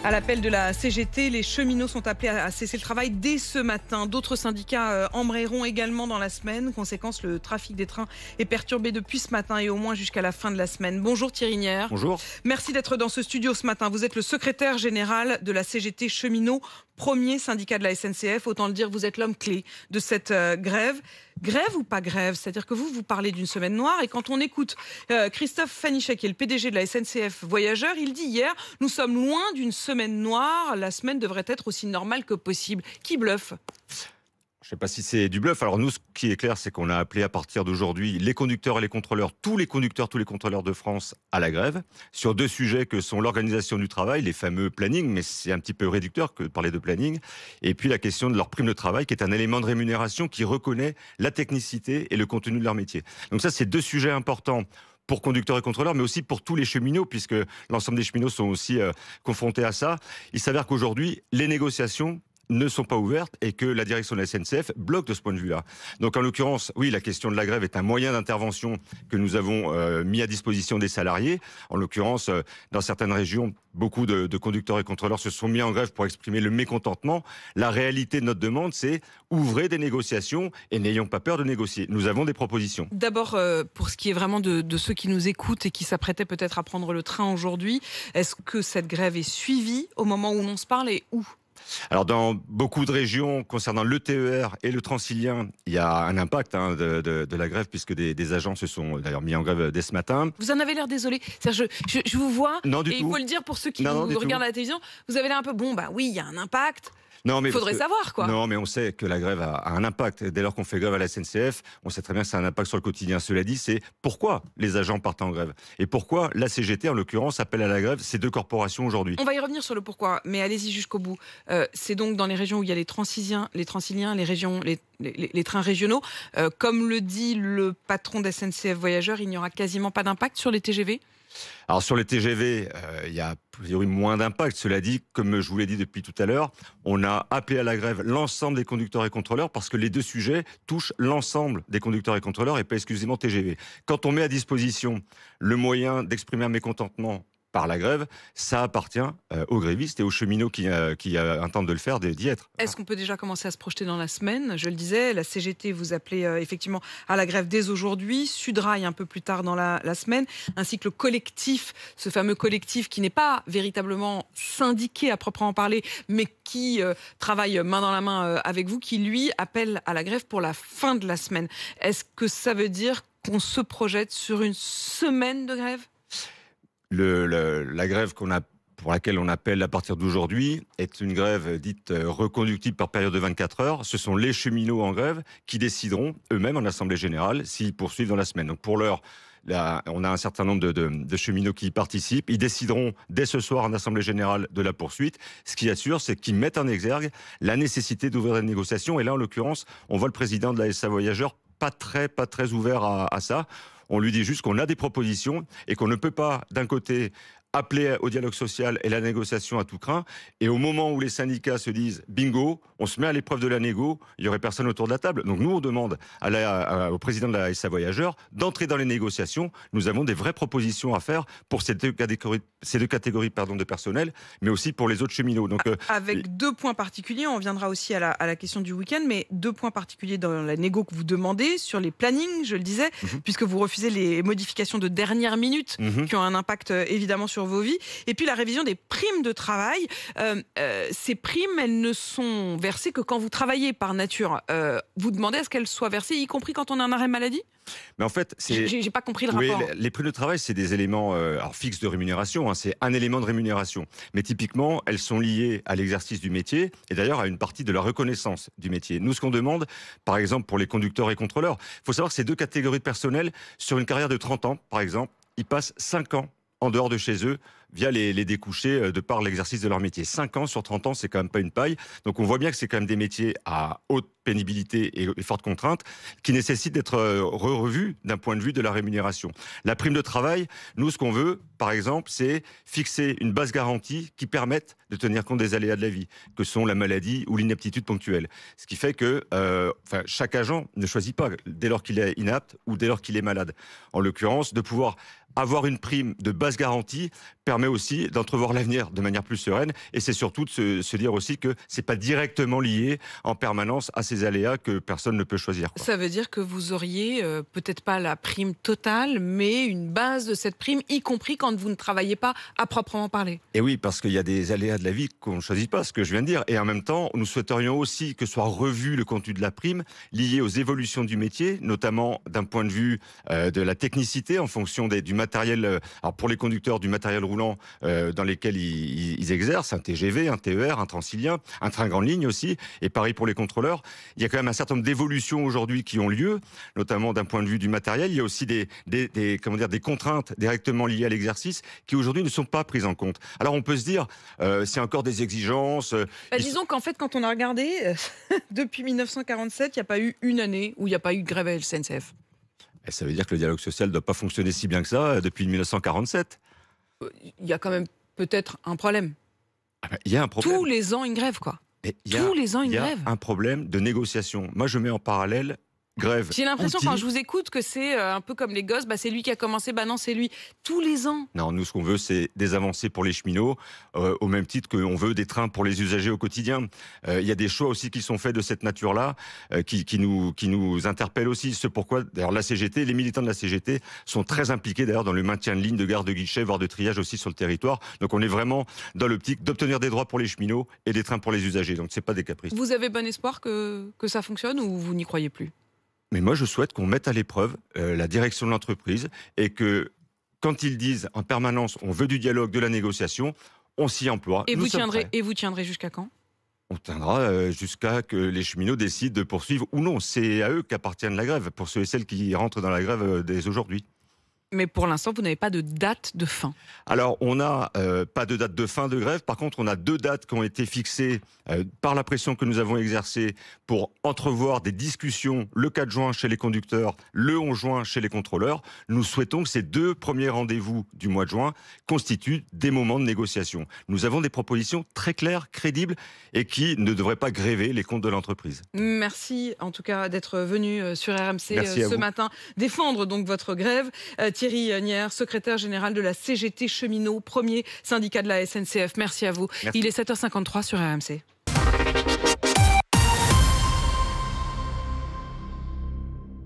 À l'appel de la CGT, les cheminots sont appelés à cesser le travail dès ce matin. D'autres syndicats embrayeront également dans la semaine. Conséquence, le trafic des trains est perturbé depuis ce matin et au moins jusqu'à la fin de la semaine. Bonjour Thierry Nière. Bonjour. Merci d'être dans ce studio ce matin. Vous êtes le secrétaire général de la CGT Cheminots, premier syndicat de la SNCF. Autant le dire, vous êtes l'homme clé de cette grève. Grève ou pas grève? C'est-à-dire que vous parlez d'une semaine noire et quand on écoute Christophe Fanichet, qui est le PDG de la SNCF Voyageurs, il dit hier, nous sommes loin d'une semaine noire, la semaine devrait être aussi normale que possible. Qui bluffe? Je ne sais pas si c'est du bluff. Alors nous, ce qui est clair, c'est qu'on a appelé à partir d'aujourd'hui les conducteurs et les contrôleurs, tous les contrôleurs de France à la grève, sur deux sujets que sont l'organisation du travail, les fameux plannings, mais c'est un petit peu réducteur que de parler de planning, et puis la question de leur prime de travail, qui est un élément de rémunération qui reconnaît la technicité et le contenu de leur métier. Donc ça, c'est deux sujets importants pour conducteurs et contrôleurs, mais aussi pour tous les cheminots, puisque l'ensemble des cheminots sont aussi confrontés à ça. Il s'avère qu'aujourd'hui, les négociations ne sont pas ouvertes et que la direction de la SNCF bloque de ce point de vue-là. Donc en l'occurrence, oui, la question de la grève est un moyen d'intervention que nous avons mis à disposition des salariés. En l'occurrence, dans certaines régions, beaucoup de conducteurs et contrôleurs se sont mis en grève pour exprimer le mécontentement. La réalité de notre demande, c'est ouvrez des négociations et n'ayons pas peur de négocier. Nous avons des propositions. D'abord, pour ce qui est vraiment de ceux qui nous écoutent et qui s'apprêtaient peut-être à prendre le train aujourd'hui, est-ce que cette grève est suivie au moment où l'on se parle et où ? Alors dans beaucoup de régions, concernant le TER et le Transilien, il y a un impact de la grève, puisque des agents se sont d'ailleurs mis en grève dès ce matin. Vous en avez l'air désolé. Je vous vois, non, du et tout. il faut le dire pour ceux qui vous regardent à la télévision, vous avez l'air un peu, oui, il y a un impact. Non, mais faudrait savoir, quoi. Non, mais on sait que la grève a un impact. Dès lors qu'on fait grève à la SNCF, on sait très bien que ça a un impact sur le quotidien. Cela dit, c'est pourquoi les agents partent en grève et pourquoi la CGT, en l'occurrence, appelle à la grève ces deux corporations aujourd'hui. On va y revenir sur le pourquoi, mais allez-y jusqu'au bout. C'est donc dans les régions où il y a les Transiliens, les trains régionaux. Comme le dit le patron de SNCF Voyageurs, il n'y aura quasiment pas d'impact sur les TGV. Alors sur les TGV, il y a a priori moins d'impact. Cela dit, comme je vous l'ai dit depuis tout à l'heure, on a appelé à la grève l'ensemble des conducteurs et contrôleurs parce que les deux sujets touchent l'ensemble des conducteurs et contrôleurs et pas exclusivement TGV. Quand on met à disposition le moyen d'exprimer un mécontentement par la grève, ça appartient aux grévistes et aux cheminots qui intentent de le faire, d'y être. Est-ce qu'on peut déjà commencer à se projeter dans la semaine? Je le disais, la CGT vous appelez effectivement à la grève dès aujourd'hui, Sudrail un peu plus tard dans la semaine, ainsi que le collectif, ce fameux collectif qui n'est pas véritablement syndiqué à proprement parler, mais qui travaille main dans la main avec vous, qui lui appelle à la grève pour la fin de la semaine. Est-ce que ça veut dire qu'on se projette sur une semaine de grève? La grève pour laquelle on appelle à partir d'aujourd'hui est une grève dite reconductible par période de 24 heures. Ce sont les cheminots en grève qui décideront eux-mêmes en assemblée générale s'ils poursuivent dans la semaine. Donc pour l'heure, là, on a un certain nombre de cheminots qui y participent. Ils décideront dès ce soir en assemblée générale de la poursuite. Ce qui assure, c'est qu'ils mettent en exergue la nécessité d'ouvrir des négociations. Et là, en l'occurrence, on voit le président de la SA Voyageurs pas très ouvert à ça. On lui dit juste qu'on a des propositions et qu'on ne peut pas, d'un côté, appeler au dialogue social et la négociation à tout crin, et au moment où les syndicats se disent « bingo », on se met à l'épreuve de la négo, il n'y aurait personne autour de la table. Donc nous, on demande au président de la SA Voyageurs d'entrer dans les négociations. Nous avons des vraies propositions à faire pour ces deux catégories de personnel, mais aussi pour les autres cheminots. Donc, avec deux points particuliers, on viendra aussi à la question du week-end, mais deux points particuliers dans la négo que vous demandez, sur les plannings, je le disais, puisque vous refusez les modifications de dernière minute qui ont un impact évidemment sur vos vies, et puis la révision des primes de travail. Ces primes, elles ne sont versées que quand vous travaillez par nature. Vous demandez à ce qu'elles soient versées, y compris quand on a un arrêt maladie? Mais en fait, j'ai pas compris le rapport. Les primes de travail, c'est des éléments fixes de rémunération. C'est un élément de rémunération. Mais typiquement, elles sont liées à l'exercice du métier et d'ailleurs à une partie de la reconnaissance du métier. Nous, ce qu'on demande, par exemple, pour les conducteurs et contrôleurs, il faut savoir que ces deux catégories de personnel, sur une carrière de 30 ans, par exemple, ils passent 5 ans en dehors de chez eux, via les découchés de par l'exercice de leur métier. 5 ans sur 30 ans, c'est quand même pas une paille. Donc on voit bien que c'est quand même des métiers à haute pénibilité et forte contrainte qui nécessitent d'être revus d'un point de vue de la rémunération. La prime de travail, nous, ce qu'on veut, par exemple, c'est fixer une base garantie qui permette de tenir compte des aléas de la vie, que sont la maladie ou l'inaptitude ponctuelle. Ce qui fait que chaque agent ne choisit pas, dès lors qu'il est inapte ou dès lors qu'il est malade. En l'occurrence, de pouvoir avoir une prime de base garantie permet permet aussi d'entrevoir l'avenir de manière plus sereine. Et c'est surtout de se dire aussi que c'est pas directement lié en permanence à ces aléas que personne ne peut choisir, quoi. Ça veut dire que vous auriez peut-être pas la prime totale, mais une base de cette prime, y compris quand vous ne travaillez pas à proprement parler. Et oui, parce qu'il y a des aléas de la vie qu'on ne choisit pas, ce que je viens de dire. Et en même temps, nous souhaiterions aussi que soit revu le contenu de la prime lié aux évolutions du métier, notamment d'un point de vue de la technicité en fonction du matériel, alors pour les conducteurs, du matériel roulant dans lesquels ils exercent, un TGV, un TER, un Transilien, un train grande ligne aussi, et pareil pour les contrôleurs. Il y a quand même un certain nombre d'évolutions aujourd'hui qui ont lieu, notamment d'un point de vue du matériel. Il y a aussi des contraintes directement liées à l'exercice qui aujourd'hui ne sont pas prises en compte. Alors on peut se dire, c'est encore des exigences. Disons qu'en fait, quand on a regardé, depuis 1947, il n'y a pas eu une année où il n'y a pas eu de grève à la SNCF. Et ça veut dire que le dialogue social ne doit pas fonctionner si bien que ça depuis 1947. Il y a quand même peut-être un problème. Ah ben, il y a un problème. Tous les ans, une grève, quoi. Tous les ans, une grève. Il y a un problème de négociation. Moi, je mets en parallèle grève. J'ai l'impression, quand je vous écoute, que c'est un peu comme les gosses. C'est lui qui a commencé, non, c'est lui. Tous les ans. Non, nous, ce qu'on veut, c'est des avancées pour les cheminots, au même titre qu'on veut des trains pour les usagers au quotidien. Il y a des choix aussi qui sont faits de cette nature-là, qui nous interpellent aussi. C'est pourquoi, d'ailleurs, la CGT, les militants de la CGT sont très impliqués, d'ailleurs, dans le maintien de lignes de garde de guichet, voire de triage aussi sur le territoire. Donc, on est vraiment dans l'optique d'obtenir des droits pour les cheminots et des trains pour les usagers. Donc, c'est pas des caprices. Vous avez bon espoir que ça fonctionne ou vous n'y croyez plus ? Mais moi, je souhaite qu'on mette à l'épreuve la direction de l'entreprise et que, quand ils disent en permanence on veut du dialogue, de la négociation, on s'y emploie. Et vous tiendrez jusqu'à quand ? On tiendra jusqu'à que les cheminots décident de poursuivre ou non. C'est à eux qu'appartient la grève, pour ceux et celles qui rentrent dans la grève dès aujourd'hui. Mais pour l'instant, vous n'avez pas de date de fin. Alors, on n'a pas de date de fin de grève. Par contre, on a 2 dates qui ont été fixées par la pression que nous avons exercée pour entrevoir des discussions le 4 juin chez les conducteurs, le 11 juin chez les contrôleurs. Nous souhaitons que ces 2 premiers rendez-vous du mois de juin constituent des moments de négociation. Nous avons des propositions très claires, crédibles et qui ne devraient pas gréver les comptes de l'entreprise. Merci en tout cas d'être venu sur RMC ce matin défendre donc votre grève. Thierry Nier, secrétaire général de la CGT Cheminots, premier syndicat de la SNCF. Merci à vous. Merci. Il est 7h53 sur RMC.